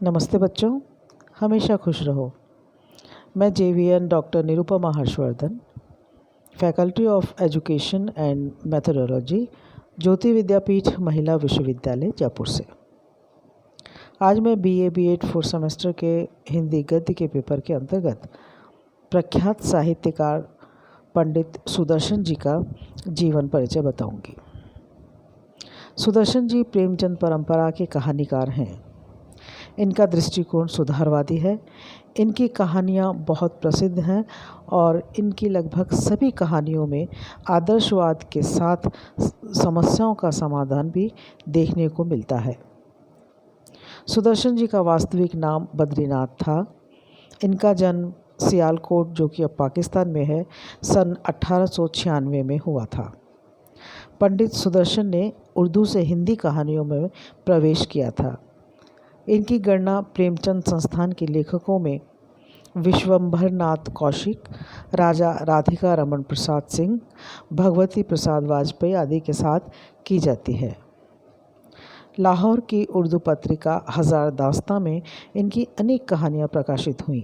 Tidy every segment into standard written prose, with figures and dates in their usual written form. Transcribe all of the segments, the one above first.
नमस्ते बच्चों, हमेशा खुश रहो। मैं JVN doctor Nirupama Harshvardhan, faculty of education and methodology, Jyoti Vidyapeeth Mahila Vishwavidyalaya Jaipur से। आज मैं BA B.Ed 4th सेमेस्टर के हिंदी गद्य के पेपर के अंतर्गत प्रख्यात साहित्यकार पंडित सुदर्शन जी का जीवन परिचय बताऊंगी। सुदर्शन जी प्रेमचंद परंपरा के कहानीकार हैं। इनका दृष्टिकोण सुधारवादी है। इनकी कहानियाँ बहुत प्रसिद्ध हैं और इनकी लगभग सभी कहानियों में आदर्शवाद के साथ समस्याओं का समाधान भी देखने को मिलता है। सुदर्शन जी का वास्तविक नाम बद्रीनाथ था। इनका जन्म सियालकोट, जो कि अब पाकिस्तान में है, सन 1896 में हुआ था। पंडित सुदर्शन ने उर्दू से हिंदी कहानियों में प्रवेश किया था। इनकी गणना प्रेमचंद संस्थान के लेखकों में विश्वंभर नाथ कौशिक, राजा राधिका रमन प्रसाद सिंह, भगवती प्रसाद वाजपेयी आदि के साथ की जाती है। लाहौर की उर्दू पत्रिका हजार दास्तां में इनकी अनेक कहानियाँ प्रकाशित हुईं।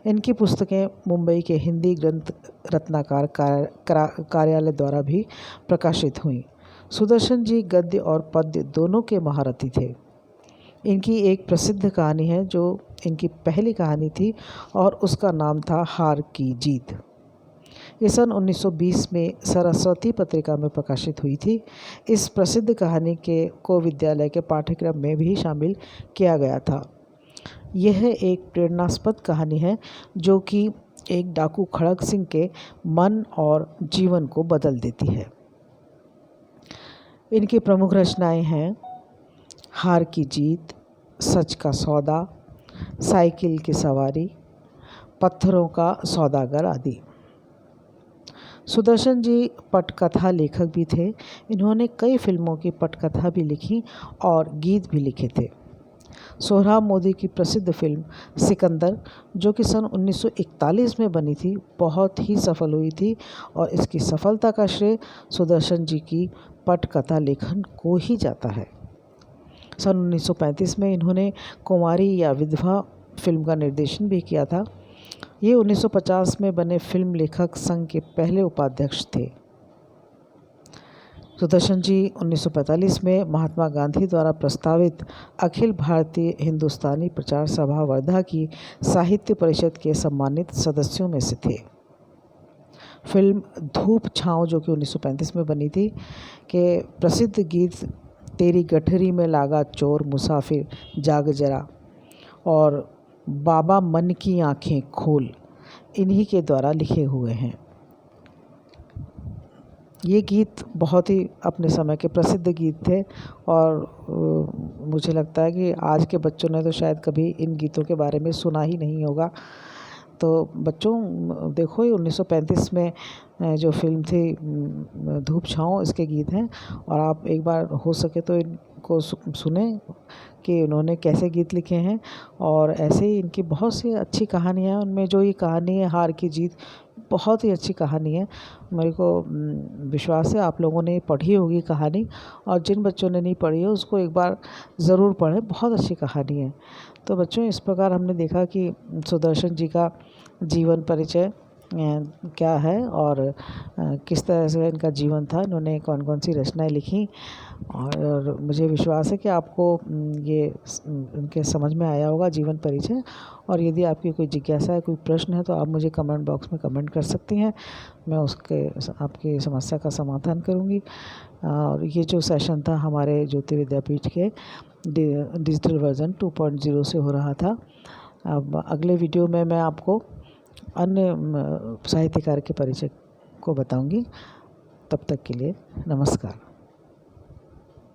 इनकी पुस्तकें मुंबई के हिंदी ग्रंथ रत्नाकार कार्यालय द्वारा भी प्रकाशित हुईं। सुदर्शन जी गद्य और पद्य दोनों के महारथी थे। इनकी एक प्रसिद्ध कहानी है जो इनकी पहली कहानी थी और उसका नाम था हार की जीत। ये सन 1920 में सरस्वती पत्रिका में प्रकाशित हुई थी। इस प्रसिद्ध कहानी को विद्यालय के पाठ्यक्रम में भी शामिल किया गया था। यह एक प्रेरणास्पद कहानी है जो कि एक डाकू खड़ग सिंह के मन और जीवन को बदल देती है। इनकी प्रमुख रचनाएं हैं हार की जीत, सच का सौदा, साइकिल की सवारी, पत्थरों का सौदागर आदि। सुदर्शन जी पटकथा लेखक भी थे। इन्होंने कई फिल्मों की पटकथा भी लिखी और गीत भी लिखे थे। सोहराब मोदी की प्रसिद्ध फिल्म सिकंदर, जो कि सन 1941 में बनी थी, बहुत ही सफल हुई थी और इसकी सफलता का श्रेय सुदर्शन जी की पटकथा लेखन को ही जाता है। सन 1935 में इन्होंने कुमारी या विधवा फिल्म का निर्देशन भी किया था। ये 1950 में बने फिल्म लेखक संघ के पहले उपाध्यक्ष थे। सुदर्शन जी 1945 में महात्मा गांधी द्वारा प्रस्तावित अखिल भारतीय हिंदुस्तानी प्रचार सभा वर्धा की साहित्य परिषद के सम्मानित सदस्यों में से थे। फिल्म धूप छाँव, जो कि 1935 में बनी थी, के प्रसिद्ध गीत तेरी गठरी में लागा चोर मुसाफिर जाग जरा और बाबा मन की आँखें खोल इन्हीं के द्वारा लिखे हुए हैं। ये गीत बहुत ही अपने समय के प्रसिद्ध गीत थे और मुझे लगता है कि आज के बच्चों ने तो शायद कभी इन गीतों के बारे में सुना ही नहीं होगा। तो बच्चों देखो, ये 1935 में जो फिल्म थी धूप छाँव, इसके गीत हैं और आप एक बार हो सके तो इनको सुने कि उन्होंने कैसे गीत लिखे हैं। और ऐसे ही इनकी बहुत सी अच्छी कहानियाँ हैं। उनमें जो ये कहानी है हार की जीत, बहुत ही अच्छी कहानी है। मेरे को विश्वास है आप लोगों ने पढ़ी होगी कहानी, और जिन बच्चों ने नहीं पढ़ी है उसको एक बार ज़रूर पढ़ें, बहुत अच्छी कहानी है। तो बच्चों, इस प्रकार हमने देखा कि सुदर्शन जी का जीवन परिचय क्या है और किस तरह से इनका जीवन था, इन्होंने कौन कौन सी रचनाएं लिखी। और मुझे विश्वास है कि आपको ये उनके समझ में आया होगा जीवन परिचय। और यदि आपकी कोई जिज्ञासा है, कोई प्रश्न है, तो आप मुझे कमेंट बॉक्स में कमेंट कर सकती हैं। मैं आपकी समस्या का समाधान करूँगी। और ये जो सेशन था हमारे ज्योति विद्यापीठ के डिजिटल वर्जन 2.0 से हो रहा था। अब अगले वीडियो में मैं आपको अन्य साहित्यकार के परिचय को बताऊंगी। तब तक के लिए नमस्कार।